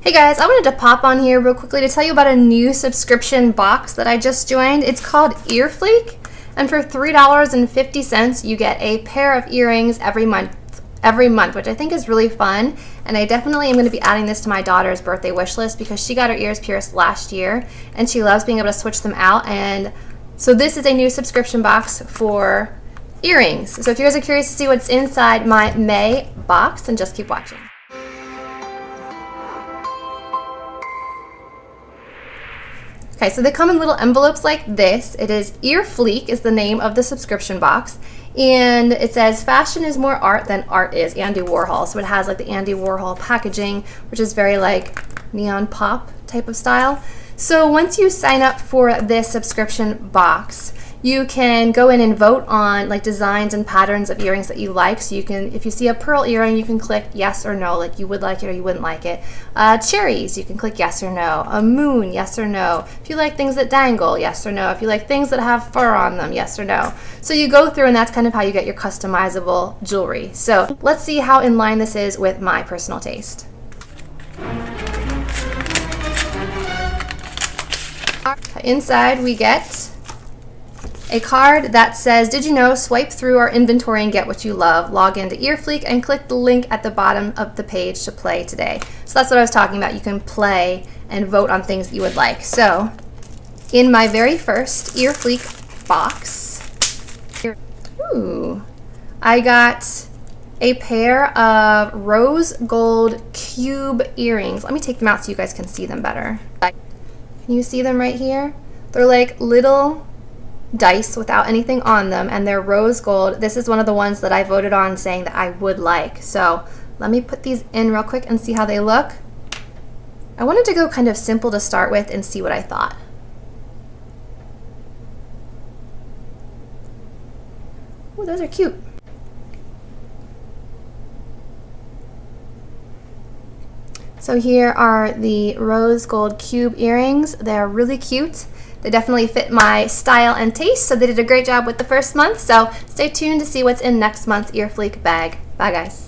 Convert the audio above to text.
Hey guys, I wanted to pop on here real quickly to tell you about a new subscription box that I just joined. It's called EarFleek, and for $3.50 you get a pair of earrings every month, which I think is really fun. And I definitely am going to be adding this to my daughter's birthday wish list because she got her ears pierced last year and she loves being able to switch them out. And so this is a new subscription box for earrings. So if you guys are curious to see what's inside my May box, then just keep watching. Okay, so they come in little envelopes like this. It is EarFleek is the name of the subscription box. And it says, fashion is more art than art is, Andy Warhol. So it has like the Andy Warhol packaging, which is very like neon pop type of style. So once you sign up for this subscription box, you can go in and vote on like designs and patterns of earrings that you like. So you can, if you see a pearl earring, you can click yes or no, like you would like it or you wouldn't like it. Cherries, you can click yes or no. A moon, yes or no. If you like things that dangle, yes or no. If you like things that have fur on them, yes or no. So you go through and that's kind of how you get your customizable jewelry. So let's see how in line this is with my personal taste. Inside we get a card that says, did you know, swipe through our inventory and get what you love. Log into EarFleek and click the link at the bottom of the page to play today. So that's what I was talking about. You can play and vote on things that you would like. So in my very first EarFleek box, I got a pair of rose gold cube earrings. Let me take them out so you guys can see them better. Can you see them right here? They're like little dice without anything on them, and they're rose gold. This is one of the ones that I voted on saying that I would like. So let me put these in real quick and see how they look. I wanted to go kind of simple to start with and see what I thought. Oh, those are cute. So here are the rose gold cube earrings. They're really cute. They definitely fit my style and taste, so they did a great job with the first month. So stay tuned to see what's in next month's EarFleek bag. Bye guys.